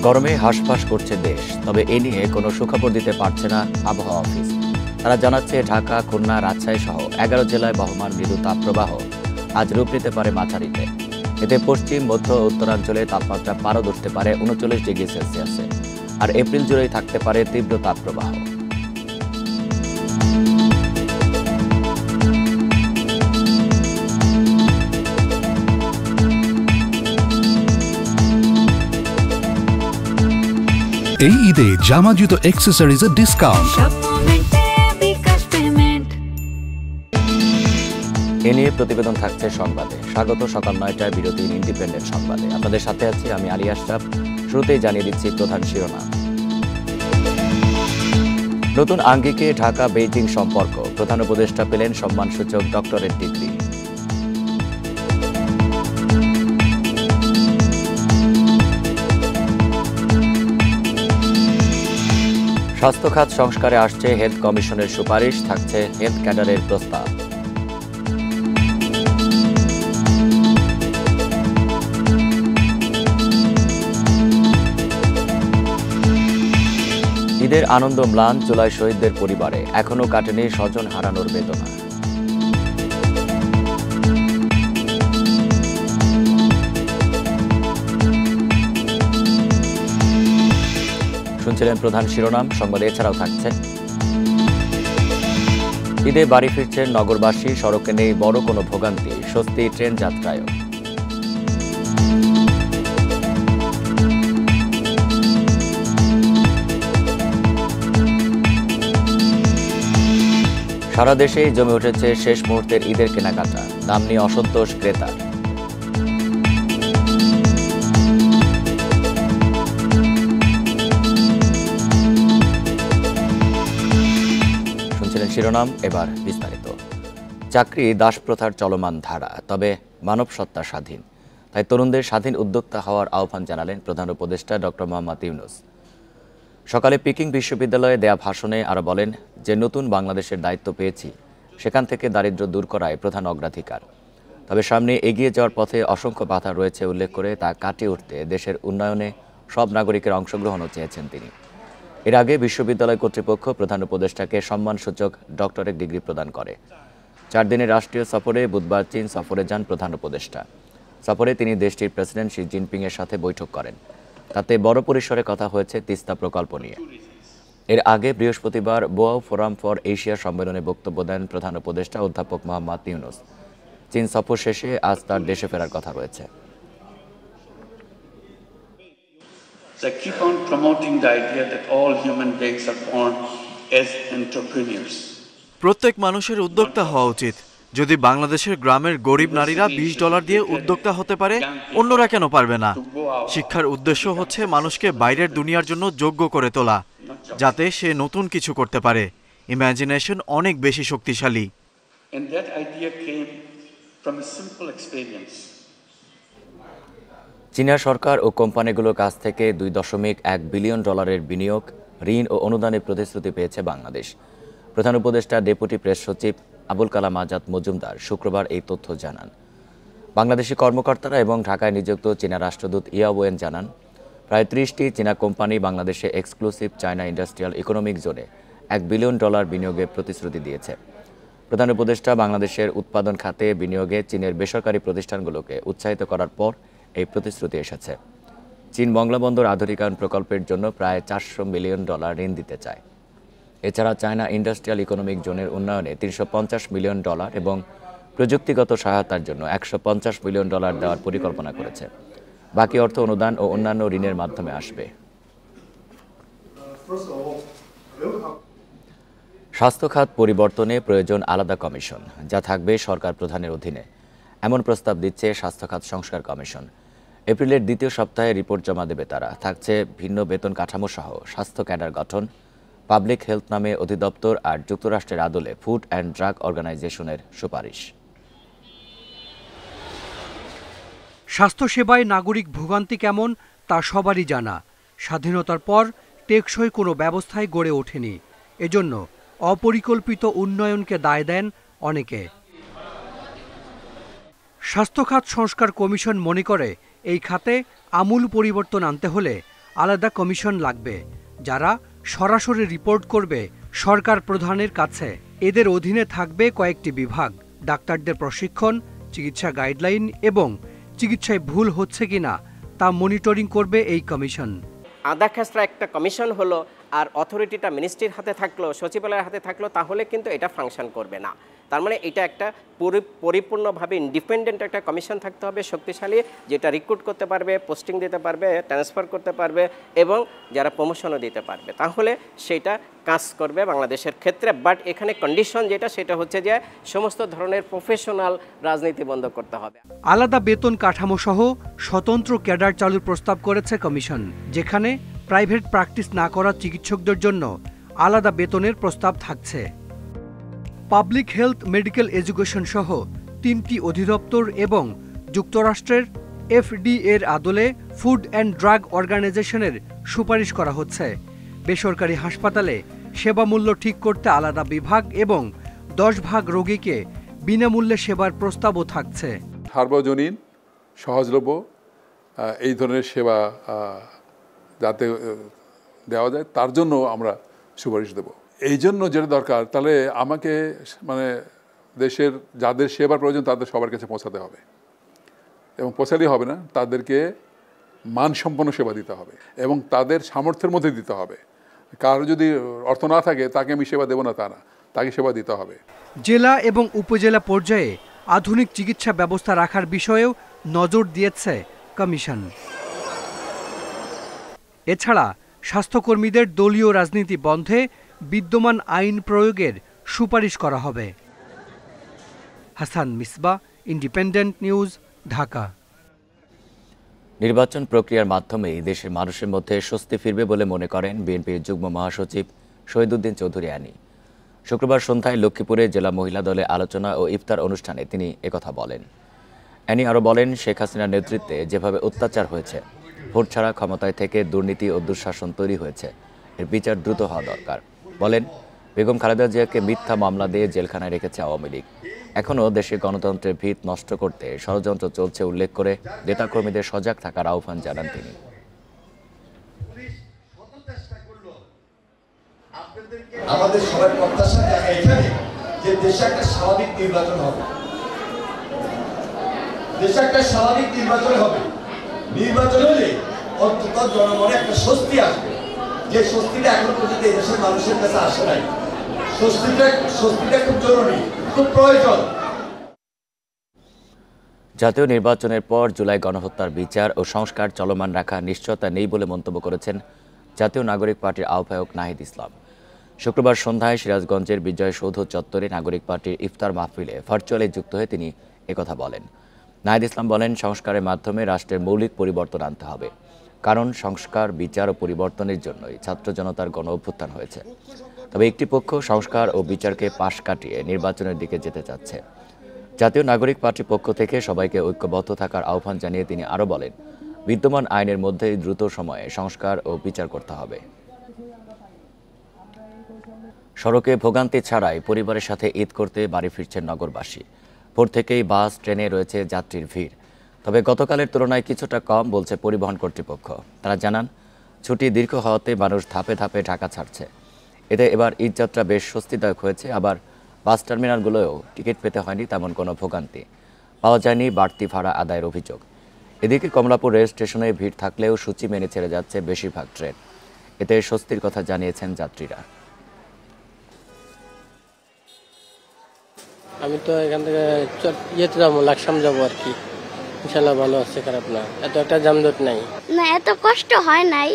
গরমে হাঁসফাঁস করছে দেশ, তবে এ নিয়ে কোনো সুখবর দিতে পারছে না আবহাওয়া অফিস। তারা জানাচ্ছে ঢাকা, খুলনা, রাজশাহী সহ 11 জেলায় বহমান মৃদু তাপপ্রবাহ আজ রূপ নিতে পারে মাঝারিতে। এতে পশ্চিম, মধ্য ও উত্তরাঞ্চলে তাপমাত্রা পারদ উঠতে পারে 39 ডিগ্রি সেলসিয়াসে, আর এপ্রিল জুড়েই থাকতে পারে তীব্র তাপপ্রবাহ। এই ঈদে জামা জুতো অ্যাক্সেসরিজের ডিসকাউন্ট। এ নিয়ে প্রতিবেদন থাকছে সংবাদে। স্বাগত সকাল 9টায় বিরতির ইন্ডিপেন্ডেন্ট সংবাদে। আপনাদের সাথে আছি আমি আলী আশরাফ। শুরুতেই জানিয়ে দিচ্ছি প্রধান শিরোনাম। নতুন আঙ্গিকে ঢাকা বেইজিং সম্পর্ক, প্রধান উপদেষ্টা পেলেন সম্মানসূচক ডক্টরেট ডিগ্রি। স্বাস্থ্য খাত সংস্কারে আসছে হেলথ কমিশনের সুপারিশ, থাকছে হেলথ ক্যাডারের প্রস্তাব। ঈদের আনন্দ ম্লান জুলাই শহীদদের পরিবারে, এখনও কাটেনি স্বজন হারানোর বেদনা। শুনছিলেন প্রধান শিরোনাম। সংবাদে এছাড়াও থাকছে ঈদে বাড়ি ফিরছেন নগরবাসী, সড়কে নেই বড় কোনো ভোগান্তি, স্বস্তি ট্রেন যাত্রায়ও। সারা দেশেই জমে উঠেছে শেষ মুহূর্তের ঈদের কেনাকাটা, দাম নিয়ে অসন্তোষ ক্রেতার। শিরোনাম, এবার বিস্তারিত। চাকরি দাসপ্রথার চলমান ধারা, তবে মানব সত্তা স্বাধীন। তাই তরুণদের স্বাধীন উদ্যোক্তা হওয়ার আহ্বান জানালেন প্রধান উপদেষ্টা ডক্টর মোহাম্মদ ইউনূস। সকালে পিকিং বিশ্ববিদ্যালয়ে দেয়া ভাষণে আরও বলেন যে নতুন বাংলাদেশের দায়িত্ব পেয়েছি, সেখান থেকে দারিদ্র্য দূর করাই প্রধান অগ্রাধিকার। তবে সামনে এগিয়ে যাওয়ার পথে অসংখ্য বাধা রয়েছে উল্লেখ করে তা কাটিয়ে উঠতে দেশের উন্নয়নে সব নাগরিকের অংশগ্রহণও চেয়েছেন তিনি। এর আগে বিশ্ববিদ্যালয় কর্তৃপক্ষ প্রধান উপদেষ্টাকে সম্মানসূচক ডক্টরেট ডিগ্রি প্রদান করে। 4 দিনের রাষ্ট্রীয় সফরে বুধবার চীন সফরে যান প্রধান উপদেষ্টা। সফরে তিনি দেশটির প্রেসিডেন্ট শি জিনপিংয়ের সাথে বৈঠক করেন। তাতে বড় পরিসরে কথা হয়েছে তিস্তা প্রকল্প নিয়ে। এর আগে বৃহস্পতিবার বোয়াও ফোরাম ফর এশিয়া সম্মেলনে বক্তব্য দেন প্রধান উপদেষ্টা অধ্যাপক মোহাম্মদ ইউনূস। চীন সফর শেষে আজ তার দেশে ফেরার কথা রয়েছে। I keep on promoting the idea that all human beings are born as entrepreneurs. প্রত্যেক মানুষের উদ্যোক্তা হওয়া উচিত। যদি বাংলাদেশের গ্রামের গরিব নারীরা $20 দিয়ে উদ্যোক্তা হতে পারে, অন্যরা কেন পারবে না? শিক্ষার উদ্দেশ্য হচ্ছে মানুষকে বাইরের দুনিয়ার জন্য যোগ্য করে তোলা, যাতে সে নতুন কিছু করতে পারে। ইমাজিনেশন অনেক বেশি শক্তিশালী। And that idea came from a simple experience. চীনা সরকার ও কোম্পানিগুলোর কাছ থেকে $2.1 বিলিয়ন বিনিয়োগ, ঋণ ও অনুদানের প্রতিশ্রুতি পেয়েছে বাংলাদেশ। প্রধান উপদেষ্টা ডেপুটি প্রেস সচিব আবুল কালাম আজাদ মজুমদার শুক্রবার এই তথ্য জানান। বাংলাদেশি কর্মকর্তারা এবং ঢাকায় নিযুক্ত চীনা রাষ্ট্রদূত ইয়াওয়েন জানান, প্রায় 30টি চীনা কোম্পানি বাংলাদেশে এক্সক্লুসিভ চায়না ইন্ডাস্ট্রিয়াল ইকোনমিক জোনে $1 বিলিয়ন বিনিয়োগের প্রতিশ্রুতি দিয়েছে। প্রধান উপদেষ্টা বাংলাদেশের উৎপাদন খাতে বিনিয়োগে চীনের বেসরকারি প্রতিষ্ঠানগুলোকে উৎসাহিত করার পর এই প্রতিশ্রুতি এসেছে। চীন বঙ্গবন্ধুর আধুনিকায়ন প্রকল্পের জন্য প্রায় $400 মিলিয়ন ঋণ দিতে চায়। এছাড়া চায়না ইন্ডাস্ট্রিয়াল ইকোনমিক জোনের উন্নয়নে $350 মিলিয়ন এবং প্রযুক্তিগত সহায়তার জন্য $150 মিলিয়ন দেওয়ার পরিকল্পনা করেছে। বাকি অর্থ অনুদান ও অন্যান্য ঋণের মাধ্যমে আসবে। স্বাস্থ্য খাত পরিবর্তনে প্রয়োজন আলাদা কমিশন, যা থাকবে সরকার প্রধানের অধীনে। এমন প্রস্তাব দিচ্ছে স্বাস্থ্য খাত সংস্কার কমিশন। এপ্রিলের দ্বিতীয় সপ্তাহে রিপোর্ট জমা দেবে তারা। থাকছে ভিন্ন বেতন কাঠামো সহ স্বাস্থ্য ক্যাডার গঠন, পাবলিক হেলথ নামে অধিদপ্তর আর যুক্তরাষ্ট্রের আদলে ফুড অ্যান্ড ড্রাগ অর্গানাইজেশনের সুপারিশ। স্বাস্থ্যসেবায় নাগরিক ভোগান্তি কেমন তা সবারই জানা। স্বাধীনতার পর টেকসই কোনো ব্যবস্থাই গড়ে ওঠেনি। এজন্য অপরিকল্পিত উন্নয়নকে দায় দেন অনেকে। স্বাস্থ্য খাত সংস্কার কমিশন মনে করে এই খাতে আমূল পরিবর্তন আনতে হলে আলাদা কমিশন লাগবে, যারা সরাসরি রিপোর্ট করবে সরকার প্রধানের কাছে। এদের অধীনে থাকবে কয়েকটি বিভাগ, ডাক্তারদের প্রশিক্ষণ, চিকিৎসা গাইডলাইন এবং চিকিৎসায় ভুল হচ্ছে কিনা তা মনিটরিং করবে এই কমিশন। আধা খেসরা একটা কমিশন হলো আর অথরিটিটা মিনিস্ট্রির হাতে থাকলো, সচিবালয়ের হাতে থাকলো, তাহলে কিন্তু এটা ফাংশন করবে না। তার মানে এটা একটা পরিপূর্ণভাবে ইন্ডিপেন্ডেন্ট একটা কমিশন থাকতে হবে, শক্তিশালী, যেটা রিক্রুট করতে পারবে, পোস্টিং দিতে পারবে, ট্রান্সফার করতে পারবে এবং যারা প্রমোশনও দিতে পারবে, তাহলে সেটা কাজ করবে বাংলাদেশের ক্ষেত্রে। বাট এখানে কন্ডিশন যেটা, সেটা হচ্ছে যে সমস্ত ধরনের প্রফেশনাল রাজনীতি বন্ধ করতে হবে। আলাদা বেতন কাঠামো সহ স্বতন্ত্র ক্যাডার চালুর প্রস্তাব করেছে কমিশন, যেখানে প্রাইভেট প্র্যাকটিস না করা চিকিৎসকদের জন্য আলাদা বেতনের প্রস্তাব থাকছে। পাবলিক হেলথ, মেডিকেল এডুকেশন সহ 3টি অধিদপ্তর এবং যুক্তরাষ্ট্রের FDA-এর আদলে ফুড অ্যান্ড ড্রাগ অর্গানাইজেশনের সুপারিশ করা হচ্ছে। বেসরকারি হাসপাতালে সেবামূল্য ঠিক করতে আলাদা বিভাগ এবং 10 ভাগ রোগীকে বিনামূল্যে সেবার প্রস্তাবও থাকছে। সার্বজনীন, সহজলভ্য এই ধরনের সেবা যাতে দেওয়া যায়, তার জন্য আমরা সুপারিশ দেব। এই জন্য যেটা দরকার, তাহলে আমাকে মানে দেশের যাদের সেবার প্রয়োজন তাদের সবার কাছে পৌঁছাতে হবে, এবং পৌঁছালেই হবে না, তাদেরকে মানসম্পন্ন সেবা দিতে হবে এবং তাদের সামর্থ্যের মধ্যে দিতে হবে। কারো যদি অর্থ না থাকে তাকে আমি সেবা দেবো না তা না, তাকে সেবা দিতে হবে। জেলা এবং উপজেলা পর্যায়ে আধুনিক চিকিৎসা ব্যবস্থা রাখার বিষয়েও নজর দিয়েছে কমিশন। এছাড়া স্বাস্থ্যকর্মীদের দলীয় রাজনীতি বন্ধে বিদ্যমান আইন প্রয়োগের সুপারিশ করা হবে। Hasan Misba, independent news, Dhaka. নির্বাচন প্রক্রিয়ার মাধ্যমেই দেশের মানুষের মধ্যে স্বস্তি ফিরবে বলে মনে করেন বিএনপির যুগ্ম মহাসচিব শহীদুদ্দিন চৌধুরী আনি। শুক্রবার সন্ধ্যায় লক্ষ্মীপুরে জেলা মহিলা দলে আলোচনা ও ইফতার অনুষ্ঠানে তিনি একথা বলেন। অ্যানি আরও বলেন, শেখ হাসিনার নেতৃত্বে যেভাবে অত্যাচার হয়েছে, ভোট ছাড়া ক্ষমতায় থেকে দুর্নীতি ও দুঃশাসন তৈরি হয়েছে, এর বিচার দ্রুত হওয়া দরকার। বলেন, বেগম খালেদা জিয়াকে মিথ্যা মামলা দিয়ে জেলখানায় রেখেছে আওয়ামী লীগ। এখনও দেশে গণতন্ত্রের ভিত নষ্ট করতে ষড়যন্ত্র চলছে উল্লেখ করে নেতাকর্মীদের সজাগ থাকার আহ্বান জানান তিনি। আমাদের সবার প্রত্যাশা এখানে যে দেশে একটা স্বাভাবিক নির্বাচন হবে, দেশে একটা স্বাভাবিক নির্বাচন হবে। নির্বাচন হলে অন্তত জনমনে একটা স্বস্তি আসবে, যে স্বস্তিটা এখন পর্যন্ত এই দেশের মানুষের কাছে আসে নাই। স্বস্তিটা খুব জরুরি, খুব প্রয়োজন। জাতীয় নির্বাচনের পর জুলাই গণহত্যার বিচার ও সংস্কার চলমান রাখা নিশ্চয়তা নেই বলে মন্তব্য করেছেন জাতীয় নাগরিক পার্টির আহ্বায়ক নাহিদ ইসলাম। শুক্রবার সন্ধ্যায় সিরাজগঞ্জের বিজয় সৌধ চত্বরে নাগরিক পার্টির ইফতার মাহফিলে ভার্চুয়ালি যুক্ত হয়ে তিনি একথা বলেন। নাহিদ ইসলাম বলেন, সংস্কারের মাধ্যমে রাষ্ট্রের মৌলিক পরিবর্তন আনতে হবে, কারণ সংস্কার, বিচার ও পরিবর্তনের জন্যই ছাত্র জনতার গণ অভ্যুত্থান হয়েছে। তবে একটি পক্ষ সংস্কার ও বিচারকে পাশ কাটিয়ে নির্বাচনের দিকে যেতে চাচ্ছে। জাতীয় নাগরিক পার্টির পক্ষ থেকে সবাইকে ঐক্যবদ্ধ থাকার আহ্বান জানিয়ে তিনি আরও বলেন, বিদ্যমান আইনের মধ্যেই দ্রুত সময়ে সংস্কার ও বিচার করতে হবে। সড়কে ভোগান্তি ছাড়াই পরিবারের সাথে ঈদ করতে বাড়ি ফিরছেন নগরবাসী। ভোর থেকেই বাস, ট্রেনে রয়েছে যাত্রীর ভিড়। তবে গতকালের তুলনায় কিছুটা কম বলছে পরিবহন কর্তৃপক্ষ। তারা জানান, ছুটি দীর্ঘ হওয়াতে মানুষ ধাপে ধাপে ঢাকা ছাড়ছে। এতে এবার ঈদযাত্রা বেশ স্বস্তিদায়ক হয়েছে। আবার বাস টার্মিনালগুলোও টিকিট পেতে হয়নি তেমন কোনো ভোগান্তি পাওয়া যায়নি বাড়তি ভাড়া আদায়ের অভিযোগ। এদিকে কমলাপুর রেল স্টেশনে ভিড় থাকলেও সূচি মেনে ছেড়ে যাচ্ছে বেশিরভাগ ট্রেন। এতে স্বস্তির কথা জানিয়েছেন যাত্রীরা। আমি তো এখান থেকে ইয়েতে যাবো, লাকসাম যাবো আর কি। ইনশাল্লাহ ভালো আছে, খারাপ না, এত একটা যানজট নাই। না, এত কষ্ট হয় নাই,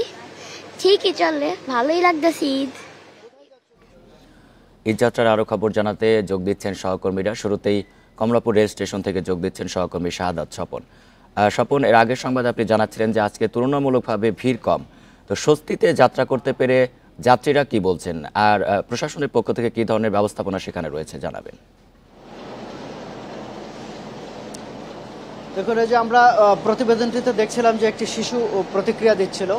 ঠিকই চলে, ভালোই লাগতেছে। ঈদযাত্রার আরও খবর জানাতে যোগ দিচ্ছেন সহকর্মীরা। শুরুতেই কমলাপুর রেল স্টেশন থেকে যোগ দিচ্ছেন সহকর্মী শাহাদাত স্বপন। স্বপন, এর আগের সংবাদ আপনি জানাচ্ছিলেন যে আজকে তুলনামূলকভাবে ভিড় কম, তো স্বস্তিতে যাত্রা করতে পেরে যাত্রীরা কি বলছেন, আর প্রশাসনের পক্ষ থেকে কী ধরনের ব্যবস্থাপনা সেখানে রয়েছে জানাবেন। দেখুন, এই যে আমরা প্রতিবেদনটিতে দেখছিলাম যে একটি শিশু প্রতিক্রিয়া দিচ্ছিল।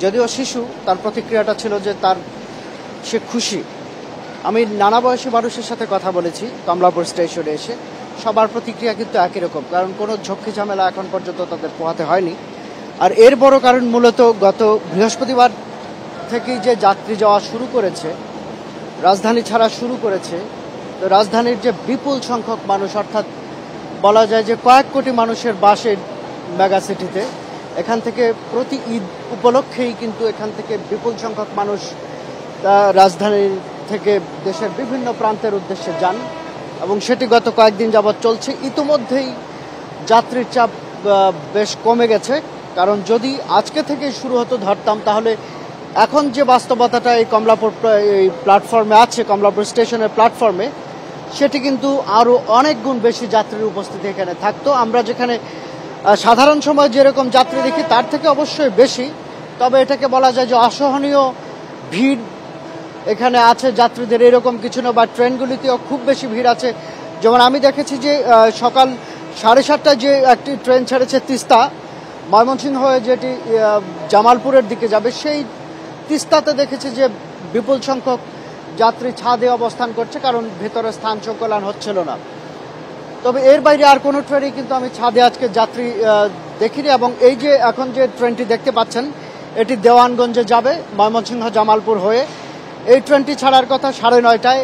যদিও শিশু, তার প্রতিক্রিয়াটা ছিল যে সে খুশি। আমি নানা বয়সী মানুষের সাথে কথা বলেছি কমলাপুর স্টেশনে এসে, সবার প্রতিক্রিয়া কিন্তু একই রকম, কারণ কোনো ঝক্কি ঝামেলা এখন পর্যন্ত তাদের পোহাতে হয়নি। আর এর বড় কারণ মূলত গত বৃহস্পতিবার থেকেই যে যাত্রী যাওয়া শুরু করেছে, রাজধানী ছাড়া শুরু করেছে, তো রাজধানীর যে বিপুল সংখ্যক মানুষ, অর্থাৎ বলা যায় যে কয়েক কোটি মানুষের বাসে মেগা সিটিতে, এখান থেকে প্রতি ঈদ উপলক্ষেই কিন্তু এখান থেকে বিপুল সংখ্যক মানুষ রাজধানী থেকে দেশের বিভিন্ন প্রান্তের উদ্দেশ্যে যান এবং সেটি গত কয়েকদিন যাবৎ চলছে। ইতিমধ্যেই যাত্রীর চাপ বেশ কমে গেছে, কারণ যদি আজকে থেকে শুরু হতো ধরতাম, তাহলে এখন যে বাস্তবতাটা এই কমলাপুর এই প্ল্যাটফর্মে আছে, কমলাপুর স্টেশনের প্ল্যাটফর্মে, সেটি কিন্তু আরও অনেক গুণ বেশি যাত্রীর উপস্থিতি এখানে থাকতো। আমরা যেখানে সাধারণ সময় যেরকম যাত্রী দেখি তার থেকে অবশ্যই বেশি, তবে এটাকে বলা যায় যে অসহনীয় ভিড় এখানে আছে যাত্রীদের, এরকম কিছু না। বা ট্রেনগুলিতেও খুব বেশি ভিড় আছে। যেমন আমি দেখেছি যে সকাল 7:30টায় যে একটি ট্রেন ছেড়েছে তিস্তা, ময়মনসিংহ হয়ে যেটি জামালপুরের দিকে যাবে, সেই তিস্তাতে দেখেছি যে বিপুল সংখ্যক যাত্রী ছাদে অবস্থান করছে, কারণ ভেতরে স্থান সংকুলান হচ্ছিল না। তবে এর বাইরে আর কোনো ট্রেনই কিন্তু আমি ছাদে আজকে যাত্রী দেখিনি। এবং এই যে এখন যে ট্রেনটি দেখতে পাচ্ছেন, এটি দেওয়ানগঞ্জে যাবে ময়মনসিংহ জামালপুর হয়ে। এই ট্রেনটি ছাড়ার কথা 9:30টায়,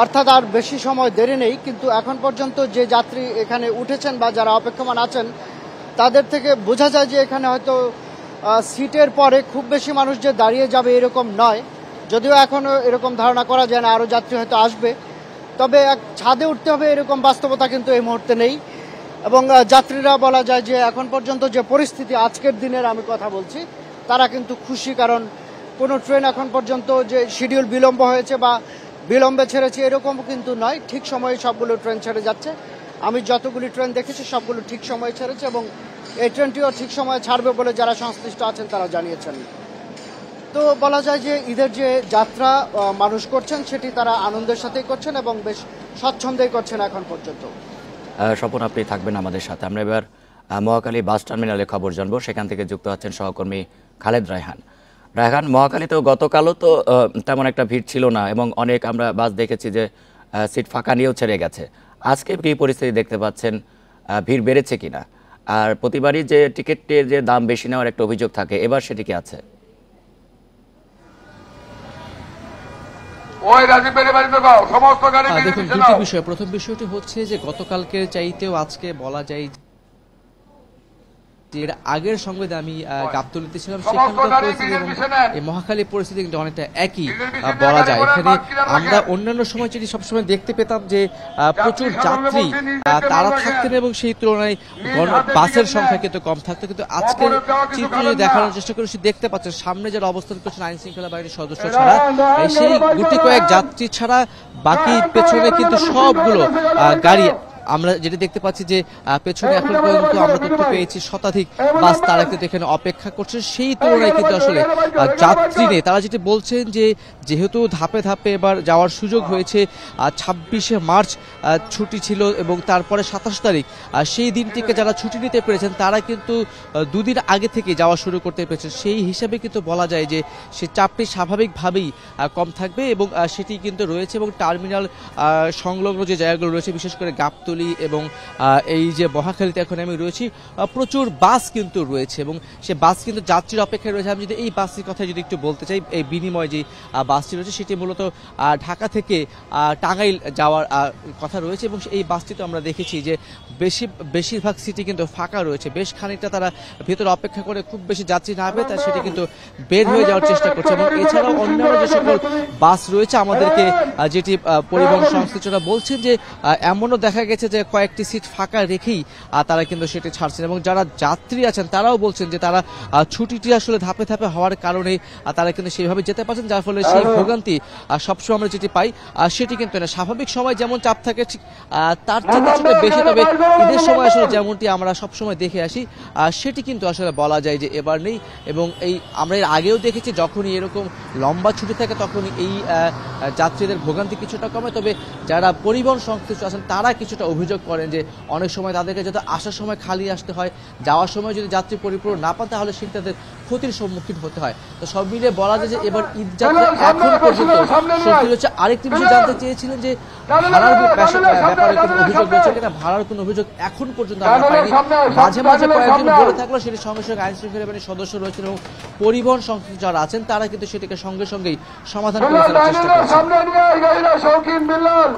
অর্থাৎ আর বেশি সময় দেরি নেই। কিন্তু এখন পর্যন্ত যে যাত্রী এখানে উঠেছেন বা যারা অপেক্ষমান আছেন, তাদের থেকে বোঝা যায় যে এখানে হয়তো সিটের পরে খুব বেশি মানুষ যে দাঁড়িয়ে যাবে এরকম নয়, যদিও এখনও এরকম ধারণা করা যায় না, আরও যাত্রী হয়তো আসবে। তবে ছাদে উঠতে হবে এরকম বাস্তবতা কিন্তু এই মুহূর্তে নেই। এবং যাত্রীরা বলা যায় যে এখন পর্যন্ত যে পরিস্থিতি, আজকের দিনের আমি কথা বলছি, তারা কিন্তু খুশি, কারণ কোনো ট্রেন এখন পর্যন্ত যে শিডিউল বিলম্ব হয়েছে বা বিলম্বে ছেড়েছে এরকম কিন্তু নয়, ঠিক সময়ে সবগুলো ট্রেন ছেড়ে যাচ্ছে। আমি যতগুলি ট্রেন দেখেছি সবগুলো ঠিক সময়ে ছেড়েছে এবং এই ট্রেনটিও ঠিক সময়ে ছাড়বে বলে যারা সংশ্লিষ্ট আছেন তারা জানিয়েছেন। তো বলা যায় যে ঈদের যে যাত্রা মানুষ করছেন সেটি তারা আনন্দের সাথেই করছেন এবং বেশ স্বচ্ছন্দেই করছেন এখন পর্যন্ত। স্বপন, আপনি থাকবেন আমাদের সাথে। আমরা এবার মহাখালী বাস টার্মিনালে খবর জানবো, সেখান থেকে যুক্ত আছেন সহকর্মী খালেদ রায়হান। রায়হান, মহাখালীতেও গতকালও তো তেমন একটা ভিড় ছিল না এবং অনেক আমরা বাস দেখেছি যে সিট ফাঁকা নিয়েও ছেড়ে গেছে। আজকে কি পরিস্থিতি দেখতে পাচ্ছেন, ভিড় বেড়েছে কিনা? আর প্রতিবারই যে টিকিটের যে দাম বেশি নেওয়ার একটা অভিযোগ থাকে, এবার সেটি কি আছে? দেখুন, দুটি বিষয়। প্রথম বিষয়টি হচ্ছে যে গতকালকের চাইতেও আজকে বলা যায় এর আগের সংবাদে আমি গাবতলীতে ছিলাম, সেখানকার পরিস্থিতি এবং এই মহাখালীর পরিস্থিতি কিন্তু অনেকটা একই বলা যায়। এখানে আমরা অন্যান্য সময় যেটি সবসময় দেখতে পেতাম যে প্রচুর যাত্রী তারা থাকতেন এবং সেই তুলনায় বাসের সংখ্যা কিন্তু কম থাকতো। কিন্তু আজকের চিত্র যদি দেখানোর চেষ্টা করেছি, দেখতে পাচ্ছেন সামনে যারা অবস্থান করছেন আইন শৃঙ্খলা বাহিনীর সদস্য ছাড়া, সেই গুটি কয়েক যাত্রী ছাড়া বাকি পেছনে কিন্তু সবগুলো গাড়ি, আমরা যেটা দেখতে পাচ্ছি যে পেছনে এখন পর্যন্ত আমরা তথ্য পেয়েছি শতাধিক বাস তারা কিন্তু এখানে অপেক্ষা করছে। সেই তুলনায় কিন্তু আসলে যাত্রী নেই। তারা যেটি বলছেন যে যেহেতু ধাপে ধাপে এবার যাওয়ার সুযোগ হয়েছে, 26শে মার্চ ছুটি ছিল এবং তারপরে 27 তারিখ, সেই দিনটিকে যারা ছুটি নিতে পেরেছেন তারা কিন্তু দুদিন আগে থেকে যাওয়া শুরু করতে পেরেছেন। সেই হিসাবে কিন্তু বলা যায় যে সে চাপটি স্বাভাবিকভাবেই কম থাকবে এবং সেটি কিন্তু রয়েছে। এবং টার্মিনাল সংলগ্ন যে জায়গাগুলো রয়েছে, বিশেষ করে গাবতলী এবং এই যে মহাখালীতে এখন আমি রয়েছি, প্রচুর বাস কিন্তু রয়েছে এবং সে বাস কিন্তু যাত্রীর অপেক্ষায় রয়েছে। আমি যদি এই বাসটির কথা যদি একটু বলতে চাই, এই বিনিময় যে বাসটি রয়েছে সেটি মূলত ঢাকা থেকে টাঙ্গাইল যাওয়ার কথা রয়েছে এবং এই বাসটিতে আমরা দেখেছি যে বেশিরভাগ সিটি কিন্তু ফাঁকা রয়েছে। বেশ খানিকটা তারা ভেতরে অপেক্ষা করে, খুব বেশি যাত্রী না পেয়ে তারা সেটি কিন্তু বের হয়ে যাওয়ার চেষ্টা করছে। এবং এছাড়াও অন্যান্য যে সকল বাস রয়েছে, আমাদেরকে যেটি পরিবহন সংশ্লিষ্টরা বলছেন যে এমনও দেখা গেছে যে কয়েকটি সিট ফাঁকা রেখেই তারা কিন্তু সেটি ছাড়ছেন। এবং যারা যাত্রী আছেন তারাও বলছেন যে তারা ছুটিটি আসলে ধাপে ধাপে হওয়ার কারণে তারা কিন্তু সেইভাবে যেতে পারছেন, যার ফলে সেই ভোগান্তি সবসময় আমরা যেটি পাই সেটি কিন্তু না। স্বাভাবিক সময় যেমন চাপ থাকে তার থেকে কিছুটা বেশি, তবে ঈদের সময় আসলে যেমনটি আমরা সবসময় দেখে আসি সেটি কিন্তু আসলে বলা যায় যে এবার নেই। এবং এই আমরা এর আগেও দেখেছি যখনই এরকম লম্বা ছুটি থাকে তখনই এই যাত্রীদের ভোগান্তি কিছুটা কমে। তবে যারা পরিবহন সংশ্লিষ্ট আছেন তারা কিছুটা অভিযোগ করেন যে অনেক সময় তাদেরকে যাতে আসার সময় খালি আসতে হয়, যাওয়ার সময় যদি যাত্রী পরিপূর্ণ না পান তাহলে সেটি তাদের ক্ষতির সম্মুখীন হতে হয়। তো সব মিলিয়ে বলা যায় যে এবার ঈদ যাত্রা এখন পর্যন্ত শফিউল হচ্ছে আরেকটি বিষয় জানতে চেয়েছিলেন যে ভাড়ার ব্যাপারে কোনো অভিযোগ রয়েছে কিনা। ভাড়ার কোনো অভিযোগ এখন পর্যন্ত আমরা পাইনি। মাঝে মাঝে কয়েকজন বলে থাকলেও সেটি সঙ্গে সঙ্গে আইন শৃঙ্খলা বাহিনীর সদস্য রয়েছেন এবং পরিবহন সংশ্লিষ্ট যারা আছেন তারা কিন্তু সেটিকে সঙ্গে সঙ্গেই সমাধান করে ফেলার চেষ্টা করছেন।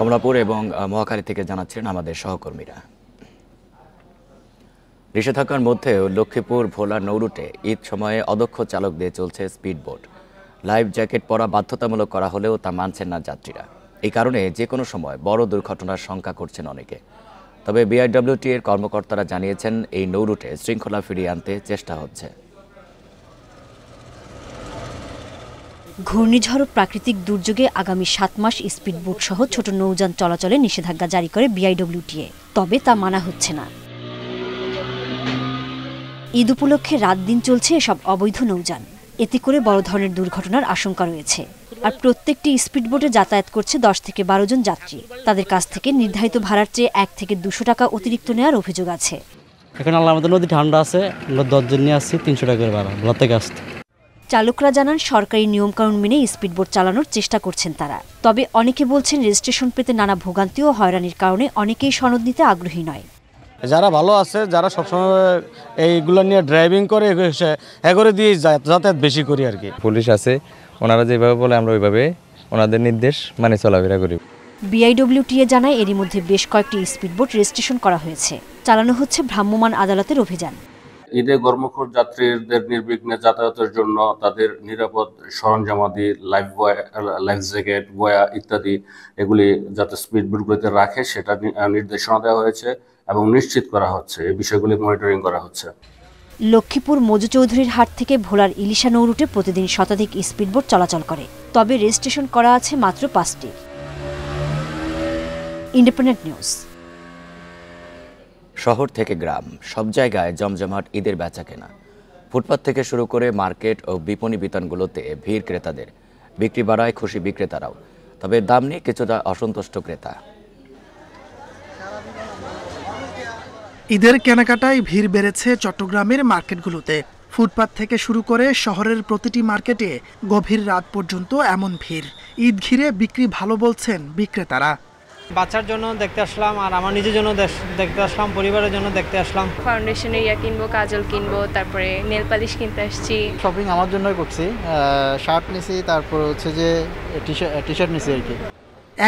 কমলাপুর এবং মহাখালী থেকে জানাচ্ছেন আমাদের সহকর্মীরা। নিষেধাজ্ঞার মধ্যেও লক্ষ্মীপুর ভোলা নৌরুটে ঈদ সময়ে অদক্ষ চালক দিয়ে চলছে স্পিডবোট। লাইফ জ্যাকেট পরা বাধ্যতামূলক করা হলেও তা মানছেন না যাত্রীরা। এই কারণে যে কোনো সময় বড় দুর্ঘটনার শঙ্কা করছেন অনেকে। তবে বিআইডব্লিউটি এর কর্মকর্তারা জানিয়েছেন এই নৌরুটে শৃঙ্খলা ফিরিয়ে আনতে চেষ্টা হচ্ছে। ঘূর্ণিঝড় ও প্রাকৃতিক দুর্যোগে আগামী 7 মাস স্পিডবোট সহ ছোট নৌযান চলাচলে নিষেধাজ্ঞা জারি করে বিআইডব্লিউটিএ, তবে তা মানা হচ্ছে না। ঈদ উপলক্ষে রাত দিন চলছে এসব অবৈধ নৌযান। এতে করে বড় ধরনের দুর্ঘটনার আশঙ্কা রয়েছে। আর প্রত্যেকটি স্পিডবোটে যাতায়াত করছে 10 থেকে 12 জন যাত্রী। তাদের কাছ থেকে নির্ধারিত ভাড়ার চেয়ে 1 থেকে 200 টাকা অতিরিক্ত নেওয়ার অভিযোগ আছে। এখন আল্লাহর মতো নদী ঠান্ডা আছে, আমরা 10 জন নিয়ে আসছি, 300 টাকা করে ভাড়া ভোলা থেকে আসতে। চালকরা জানান সরকারি নিয়মকানুন মেনে স্পিডবোট চালানোর চেষ্টা করছেন তারা। তবে অনেকে বলছেন রেজিস্ট্রেশন পেতে নানা ভোগান্তি ও হয়রানির কারণে অনেকেই সনদ নিতে আগ্রহী নয়। যারা ভালো আছে, যারা সবসময় এইগুলো নিয়ে ড্রাইভিং করে এগরে দিয়ে যাতায়াত বেশি করি আর কি। পুলিশ আছে, ওনারা যেভাবে বলে আমরা ওইভাবে ওনাদের নির্দেশ মানে চলাফেরা করি। বিআইডব্লিউটিএ জানায় এরই মধ্যে বেশ কয়েকটি স্পিডবোট রেজিস্ট্রেশন করা হয়েছে। চালানো হচ্ছে ভ্রাম্যমাণ আদালতের অভিযান। ঈদে কর্মক্ষর যাত্রীদের নির্বিঘ্নে যাতায়াতের জন্য তাদের নিরাপদ সরঞ্জামাদি, লাইফ জ্যাকেট, বয়া ইত্যাদি এগুলি যাতে স্পিডবোটগুলিতে রাখে সেটা নির্দেশনা দেওয়া হয়েছে এবং নিশ্চিত করা হচ্ছে। এই বিষয়গুলি মনিটরিং করা হচ্ছে। লক্ষ্মীপুর মজু চৌধুরীর হাট থেকে ভোলার ইলিশা নৌরুটে প্রতিদিন শতাধিক স্পিডবোট চলাচল করে, তবে রেজিস্ট্রেশন করা আছে মাত্র 5টি। Independent news. শহর থেকে গ্রাম সব জায়গায় জমজমাট ঈদের বেচাকেনা। ফুটপাত থেকে শুরু করে মার্কেট ও বিপণী বিতানগুলোতে ভিড় ক্রেতাদের। বিক্রি বাড়ায় খুশি বিক্রেতারাও, তবে দাম নিয়ে কিছুটা অসন্তুষ্ট ক্রেতা। ঈদের কেনাকাটায় ভিড় বেড়েছে চট্টগ্রামের মার্কেটগুলোতে। ফুটপাত থেকে শুরু করে শহরের প্রতিটি মার্কেটে গভীর রাত পর্যন্ত এমন ভিড়। ঈদ ঘিরে বিক্রি ভালো বলছেন বিক্রেতারা। বাচ্চার জন্য দেখতে আসলাম, আর আমার নিজের জন্য দেখতে আসলাম, পরিবারের জন্য দেখতে আসলাম। ফাউন্ডেশনের কিনবো, কাজল কিনবো, তারপরে নেল পালিশ কিনতে আসছি। শপিং আমার জন্যই করছি, শার্ট নিছি, তারপর হচ্ছে যে টি শার্ট নিছি আর কি।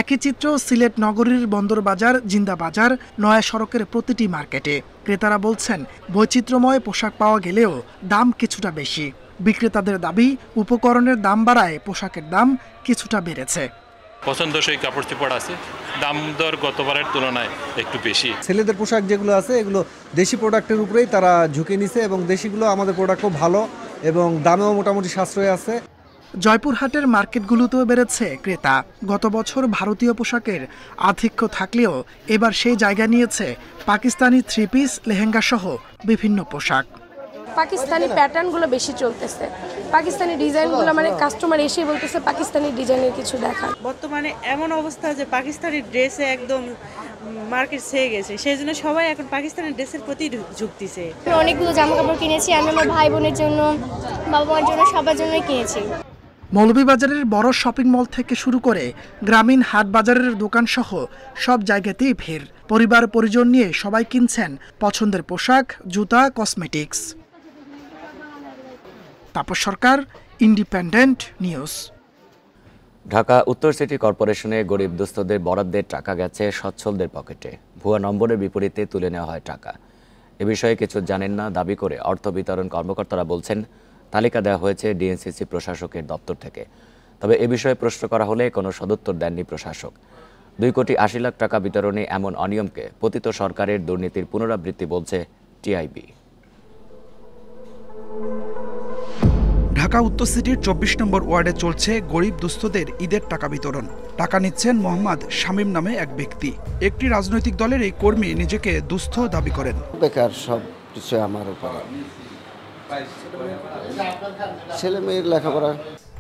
একই চিত্র সিলেট নগরীর বন্দর বাজার, জিন্দা বাজার, নয়া সড়কের প্রতিটি মার্কেটে। ক্রেতারা বলছেন বৈচিত্র্যময় পোশাক পাওয়া গেলেও দাম কিছুটা বেশি। বিক্রেতাদের দাবি উপকরণের দাম বাড়ায় পোশাকের দাম কিছুটা বেড়েছে। পছন্দসই কাপড় চোপড় আছে, দাম দর গতবারের তুলনায় একটু বেশি। ছেলেদের পোশাক যেগুলো আছে এগুলো দেশি প্রোডাক্টের উপরেই তারা ঝুঁকে নিছে এবং দেশিগুলো আমাদের প্রোডাক্ট খুব ভালো এবং দামেও মোটামুটি সাশ্রয় আছে। জয়পুরহাটের মার্কেটগুলোতেও বেড়েছে ক্রেতা। গত বছর ভারতীয় পোশাকের আধিক্য থাকলেও এবার সেই জায়গা নিয়েছে পাকিস্তানি 3 পিস, লেহেঙ্গা সহ বিভিন্ন পোশাক। পাকিস্তানি প্যাটার্নগুলো বেশি চলতেছে, পাকিস্তানি ডিজাইনগুলো মানে কাস্টমার এসে বলতেছে পাকিস্তানি ডিজাইনের কিছু দেখা। বর্তমানে এমন অবস্থা যে পাকিস্তানি ড্রেসে একদম মার্কেট ছেয়ে গেছে, সেই জন্য সবাই এখন পাকিস্তানি ড্রেসের প্রতি ঝুঁকতেছে। অনেকগুলো জামা কাপড় কিনেছি আমি আমার ভাই বোনের জন্য, বাবা মার জন্য, সবার জন্যই কিনেছি। মৌলভীবাজারের বড় শপিং মল থেকে শুরু করে গ্রামীণ হাট বাজারের দোকান সহ সব জায়গাতেই ভিড়। পরিবার পরিজন নিয়ে সবাই কিনছেন পছন্দের পোশাক, জুতা, কসমেটিক্স। তাপস সরকার, ইন্ডিপেন্ডেন্ট নিউজ। ঢাকা উত্তর সিটি কর্পোরেশনে গরিব দুস্থদের বরাদ্দের টাকা গেছে সচ্ছলদের পকেটে। ভুয়া নম্বরের বিপরীতে তুলে নেওয়া হয় টাকা। এ বিষয়ে কিছু জানেন না দাবি করে অর্থ বিতরণ কর্মকর্তারা বলছেন তালিকা দেওয়া হয়েছে ডিএনসিসি প্রশাসকের দপ্তর থেকে। তবে এ বিষয়ে প্রশ্ন করা হলে কোনো সদুত্তর দেননি প্রশাসক। 2,80,00,000 টাকা বিতরণে এমন অনিয়মকে পতিত সরকারের দুর্নীতির পুনরাবৃত্তি বলছে টিআইবি। ঢাকা উত্তর সিটির 24 নম্বর ওয়ার্ডে চলছে গরিব দুস্থদের ঈদের টাকা বিতরণ। টাকা নিচ্ছেন মোহাম্মদ শামীম নামে এক ব্যক্তি। একটি রাজনৈতিক দলের এই কর্মী নিজেকে দুস্থ দাবি করেন। বেকার, সব কিছু আমার উপরে, ছেলে মেয়ের লেখাপড়া।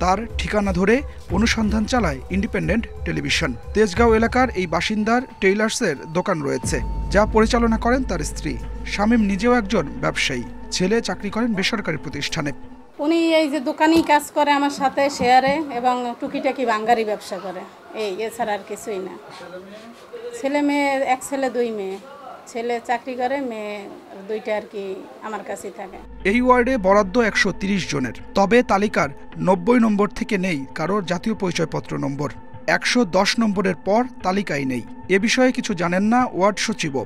তার ঠিকানা ধরে অনুসন্ধান চালায় ইন্ডিপেন্ডেন্ট টেলিভিশন। তেজগাঁও এলাকার এই বাসিন্দার টেইলার্সের দোকান রয়েছে, যা পরিচালনা করেন তার স্ত্রী। শামীম নিজেও একজন ব্যবসায়ী, ছেলে চাকরি করেন বেসরকারি প্রতিষ্ঠানে। উনি এই যে দোকানেই কাজ করে আমার সাথে শেয়ারে এবং টুকিটাকি বাঙ্গারি ব্যবসা করে, এছাড়া আর কিছুই না। ছেলে মেয়ে, এক ছেলে 2 মেয়ে। ছেলে চাকরি করে, মেয়ে 2টা আর কি আমার কাছেই থাকে। এই ওয়ার্ডে বরাদ্দ 130 জনের, তবে তালিকার 90 নম্বর থেকে নেই কারোর জাতীয় পরিচয়পত্র নম্বর। 110 নম্বরের পর তালিকায় নেই। এ বিষয়ে কিছু জানেন না ওয়ার্ড সচিবও।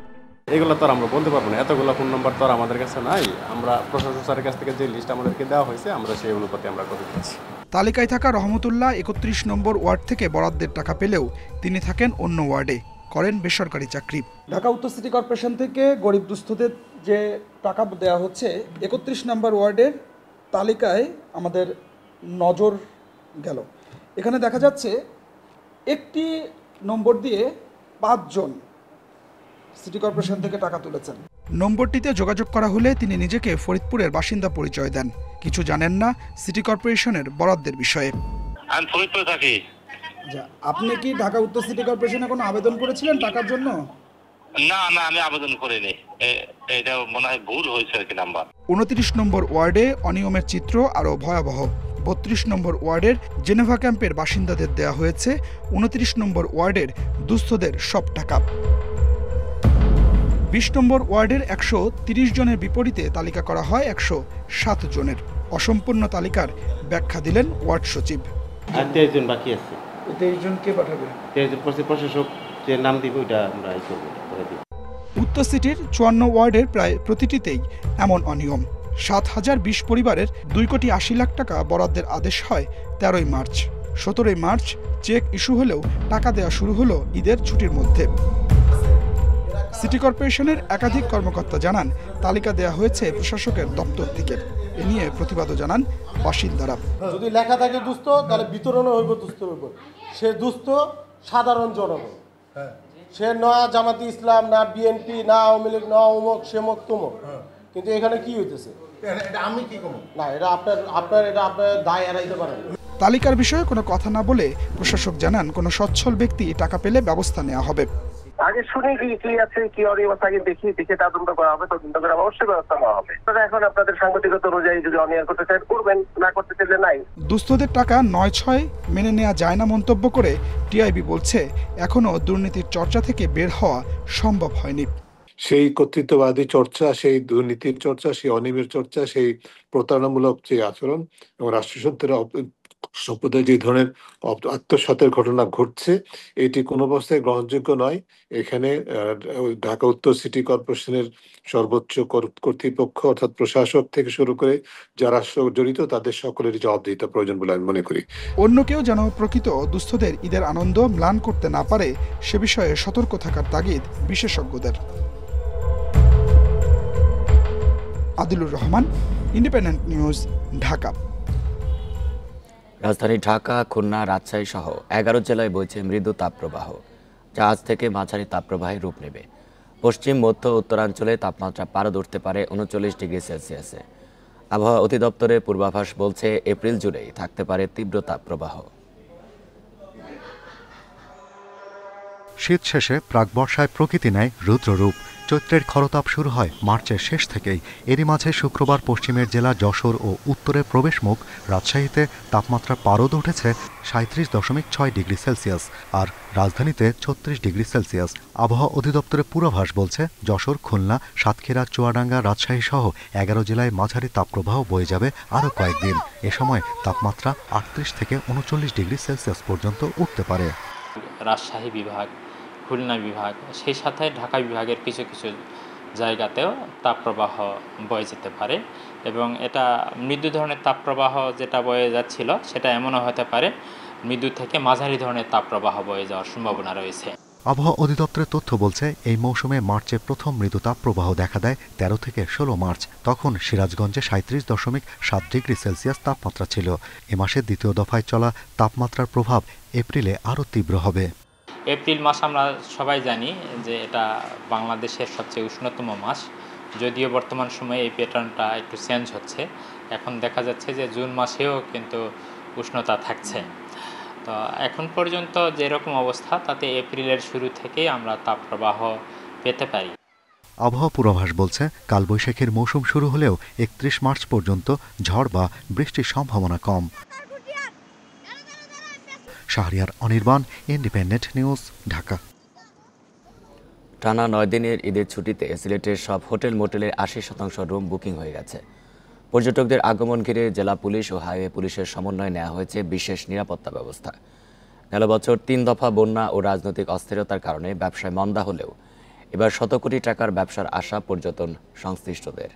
এগুলো তো আমরা বলতে পারবো না, এতগুলো ফোন নম্বর তো আমাদের কাছে নাই। আমরা প্রশাসন স্যারের কাছ থেকে যে লিস্ট আমাদেরকে দেওয়া হয়েছে আমরা সেই অনুপাতে আমরা করে দিচ্ছি। তালিকায় থাকা রহমতুল্লাহ 31 নম্বর ওয়ার্ড থেকে বরাদ্দের টাকা পেলেও তিনি থাকেন অন্য ওয়ার্ডে, করেন বেসরকারি চাকরি। ঢাকা উত্তর সিটি কর্পোরেশন থেকে গরিব দুস্থদের যে টাকা দেওয়া হচ্ছে 31 নম্বর ওয়ার্ডের তালিকায় আমাদের নজর গেল। এখানে দেখা যাচ্ছে একটি নম্বর দিয়ে 5 জন সিটি কর্পোরেশন থেকে টাকা তুলেছেন। নম্বরটিতে যোগাযোগ করা হলে তিনি নিজেকে ফরিদপুরের বাসিন্দা পরিচয় দেন। কিছু জানেন না সিটি কর্পোরেশনের বরাদ্দের বিষয়ে। আমি ফরিদপুরে থাকি। আপনি কি ঢাকা উত্তর সিটি কর্পোরেশনে কোনো আবেদন করেছিলেন টাকার জন্য? না না, আমি আবেদন করিনি, এটা মনে হয় ভুল হয়েছে আর কি নাম্বার। 29 নম্বর ওয়ার্ডে অনিয়মের চিত্র আরও ভয়াবহ। 32 নম্বর ওয়ার্ডের জেনেভা ক্যাম্পের বাসিন্দাদের দেয়া হয়েছে 29 নম্বর ওয়ার্ডের দুস্থদের সব টাকা। 20 নম্বর ওয়ার্ডের 130 জনের বিপরীতে তালিকা করা হয় 107 জনের। অসম্পূর্ণ তালিকার ব্যাখ্যা দিলেন ওয়ার্ড সচিব। আর 23 জন বাকি আছে। 23 জন কে পাঠাবে? 23 জন প্রশাসক যে নাম দিব ওটা আমরা করে দিব। উত্তর সিটির 54 ওয়ার্ডের প্রায় প্রতিটিতেই এমন অনিয়ম। 7020 পরিবারের 2 কোটি 80 লাখ টাকা বরাদ্দের আদেশ হয় 13 মার্চ। 17 মার্চ চেক ইস্যু হলেও টাকা দেওয়া শুরু হলো ঈদের ছুটির মধ্যে। সিটি কর্পোরেশনের একাধিক কর্মকর্তা জানান তালিকা দেয়া হয়েছে প্রশাসকের দপ্তর থেকে। এ নিয়ে প্রতিবাদও জানান বাসিন্দারা। যদি লেখা থাকে দুস্থ, তাহলে বিতরণও হইব দুস্থের উপর। সে দুস্থ সাধারণ জনগণ, সে না জামাতি ইসলাম, না বিএনপি, না আওয়ামী লীগ, না অমুক সেমক তমুক। কিন্তু এখানে কি হইতেছে? আমি কি করব না, এটা আপনার দায় এড়াইতে পারেন। তালিকার বিষয়ে কোনো কথা না বলে প্রশাসক জানান কোনো সচ্ছল ব্যক্তি টাকা পেলে ব্যবস্থা নেওয়া হবে। আগে শুনে কি আছে, কি অনিয়মতা আগে দেখে তদন্ত করা হবে, তদন্ত করে অবশ্যই ব্যবস্থা নেওয়া হবে। এখন আপনাদের সাংগঠনিকতা অনুযায়ী যদি অনিয়ম করতে চান করবেন, না করতে চাইলে নাই। দুস্থদের টাকা 9/6 মেনে নেওয়া যায় না মন্তব্য করে টিআইবি বলছে এখনো দুর্নীতির চর্চা থেকে বের হওয়া সম্ভব হয়নি। সেই কর্তৃত্ববাদী চর্চা, সেই দুর্নীতির চর্চা, সেই অনিয়মের চর্চা, সেই প্রতারণামূলক যে আচরণ এবং রাষ্ট্রসত্ত্বের সম্প্রদায় যে ধরনের আত্মসাতের ঘটনা ঘটছে, এটি কোনো অবস্থায় গ্রহণযোগ্য নয়। এখানে ঢাকা উত্তর সিটি কর্পোরেশনের সর্বোচ্চ কর্তৃপক্ষ অর্থাৎ প্রশাসক থেকে শুরু করে যারা জড়িত তাদের সকলেরই জবাবদিহিতা প্রয়োজন বলে আমি মনে করি। অন্য কেউ যেন প্রকৃত দুস্থদের ঈদের আনন্দ ম্লান করতে না পারে সে বিষয়ে সতর্ক থাকার তাগিদ বিশেষজ্ঞদের। Adilur Rahman, independent news, Dhaka. রাজধানী ঢাকা, খুলনা, রাজশাহী সহ 11 জেলায় বইছে মৃদু তাপপ্রবাহ, যা আজ থেকে মাঝারি তাপপ্রবাহে রূপ নেবে। পশ্চিম মধ্য উত্তরাঞ্চলে তাপমাত্রা পারদ উঠতে পারে 39 ডিগ্রি সেলসিয়াসে। আবহাওয়া অধিদপ্তরের পূর্বাভাস বলছে এপ্রিল জুড়েই থাকতে পারে তীব্র তাপপ্রবাহ। শীত শেষে প্রাকবর্ষায় প্রকৃতি নেয় রুদ্ররূপ। চৈত্রের খরতাপ শুরু হয় মার্চের শেষ থেকেই। এরই মাঝে শুক্রবার পশ্চিমের জেলা যশোর ও উত্তরের প্রবেশমুখ রাজশাহীতে তাপমাত্রা পারদ উঠেছে 37.6 ডিগ্রি সেলসিয়াস আর রাজধানীতে 36 ডিগ্রি সেলসিয়াস। আবহাওয়া অধিদপ্তরের পূর্বাভাস বলছে যশোর, খুলনা, সাতক্ষীরা, চুয়াডাঙ্গা, রাজশাহী সহ 11 জেলায় মাঝারি তাপপ্রবাহ বয়ে যাবে আরও কয়েকদিন। এ সময় তাপমাত্রা 38 থেকে 39 ডিগ্রি সেলসিয়াস পর্যন্ত উঠতে পারে। রাজশাহী বিভাগ, খুলনা বিভাগ, সেই সাথে ঢাকা বিভাগের কিছু কিছু জায়গাতেও তাপপ্রবাহ বয়ে যেতে পারে এবং এটা মৃদু ধরনের তাপপ্রবাহ যেটা বয়ে যাচ্ছিল সেটা এমনও হতে পারে মৃদু থেকে মাঝারি ধরনের তাপপ্রবাহ বয়ে যাওয়ার সম্ভাবনা রয়েছে। আবহাওয়া অধিদপ্তরের তথ্য বলছে এই মৌসুমে মার্চে প্রথম মৃদু তাপপ্রবাহ দেখা দেয় 13 থেকে 16 মার্চ। তখন সিরাজগঞ্জে 37.7 ডিগ্রি সেলসিয়াস তাপমাত্রা ছিল। এ মাসের দ্বিতীয় দফায় চলা তাপমাত্রার প্রভাব এপ্রিলে আরও তীব্র হবে। এপ্রিল মাস আমরা সবাই জানি যে এটা বাংলাদেশের সবচেয়ে উষ্ণতম মাস, যদিও বর্তমান সময়ে এই প্যাটার্নটা একটু চেঞ্জ হচ্ছে। এখন দেখা যাচ্ছে যে জুন মাসেও কিন্তু উষ্ণতা থাকছে। তো এখন পর্যন্ত যেরকম অবস্থা তাতে এপ্রিলের শুরু থেকেই আমরা তাপপ্রবাহ পেতে পারি। আবহাওয়া পূর্বাভাস বলছে কালবৈশাখীর মৌসুম শুরু হলেও ৩১ মার্চ পর্যন্ত ঝড় বা বৃষ্টির সম্ভাবনা কম। Shahriar Anirban, independent news, Dhaka. টানা 9 দিনের ঈদের ছুটিতে সিলেটের সব হোটেল মোটেলের ৮০% রুম বুকিং হয়ে গেছে। পর্যটকদের আগমন ঘিরে জেলা পুলিশ ও হাইওয়ে পুলিশের সমন্বয়ে নেওয়া হয়েছে বিশেষ নিরাপত্তা ব্যবস্থা। গেল বছর ৩ দফা বন্যা ও রাজনৈতিক অস্থিরতার কারণে ব্যবসায় মন্দা হলেও এবার শত কোটি টাকার ব্যবসার আশা পর্যটন সংশ্লিষ্টদের।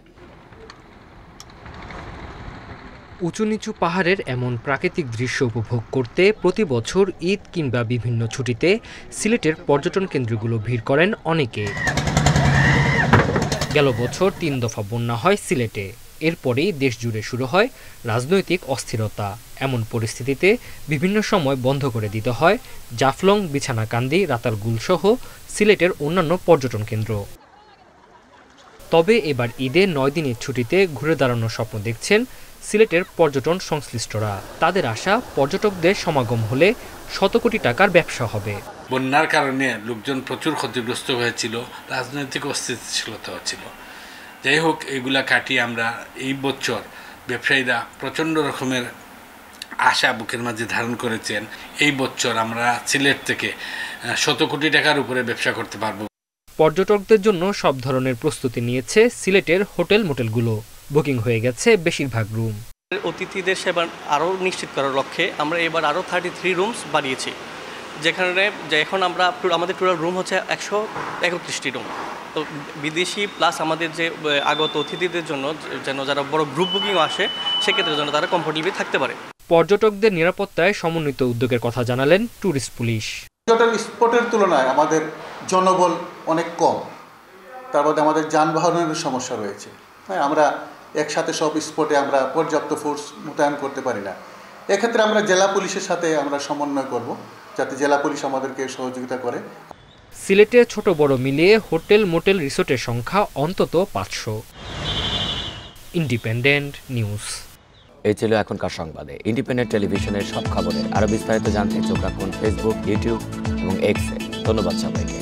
উঁচু নিচু পাহাড়ের এমন প্রাকৃতিক দৃশ্য উপভোগ করতে প্রতি বছর ঈদ কিংবা বিভিন্ন ছুটিতে সিলেটের পর্যটন কেন্দ্রগুলো ভিড় করেন অনেকে। গেল বছর ৩ দফা বন্যা হয় সিলেটে। এরপরেই দেশ জুড়ে শুরু হয় রাজনৈতিক অস্থিরতা। এমন পরিস্থিতিতে বিভিন্ন সময় বন্ধ করে দিতে হয় জাফলং, বিছানাকান্দি, রাতারগুল সহ সিলেটের অন্যান্য পর্যটন কেন্দ্র। তবে এবার ঈদে 9 দিনের ছুটিতে ঘুরে দাঁড়ানোর স্বপ্ন দেখছেন সিলেটের পর্যটন সংশ্লিষ্টরা। তাদের আশা পর্যটকদের সমাগম হলে শত কোটি টাকার ব্যবসা হবে। বন্যার কারণে লোকজন প্রচুর ক্ষতিগ্রস্ত হয়েছিল, রাজনৈতিক অস্থিতিশীলতাও ছিল। যাই হোক, এগুলা কাটিয়ে আমরা এই বছর ব্যবসায়ীরা প্রচণ্ড রকমের আশা বুকের মাঝে ধারণ করেছেন। এই বছর আমরা সিলেট থেকে শত কোটি টাকার উপরে ব্যবসা করতে পারব। পর্যটকদের জন্য সব ধরনের প্রস্তুতি নিয়েছে সিলেটের হোটেল মোটেলগুলো। বুকিং হয়ে গেছে বেশিরভাগ রুম। অতিথিদের সেবা আরও নিশ্চিত করার লক্ষ্যে আমরা এবার আরও 33 রুমস বাড়িয়েছি, যেখানে এখন আমরা আমাদের টোটাল রুম হচ্ছে 131টি রুম। তো বিদেশি প্লাস আমাদের যে আগত অতিথিদের জন্য যেন যারা বড় গ্রুপ বুকিংও আসে সেক্ষেত্রে যেন তারা কমফোর্টেবলি থাকতে পারে। পর্যটকদের নিরাপত্তায় সমন্বিত উদ্যোগের কথা জানালেন ট্যুরিস্ট পুলিশ। পর্যটন স্পটের তুলনায় আমাদের জনবল অনেক কম, তার মধ্যে আমাদের যানবাহনের সমস্যা রয়েছে। হ্যাঁ, আমরা একসাথে সব স্পটে আমরা পর্যাপ্ত ফোর্স মোতায়েন করতে পারি না। এক্ষেত্রে আমরা জেলা পুলিশের সাথে আমরা সমন্বয় করব, যাতে জেলা পুলিশ আমাদেরকে সহযোগিতা করে। সিলেটে ছোট বড় মিলিয়ে হোটেল মোটেল রিসোর্টের সংখ্যা অন্তত 500। Independent news. এই ছিল এখনকার সংবাদে। ইন্ডিপেন্ডেন্ট টেলিভিশনের সব খবরের আরও বিস্তারিত জানতে চোখ রাখুন ফেসবুক, ইউটিউব এবং এক্সে। ধন্যবাদ সবাইকে।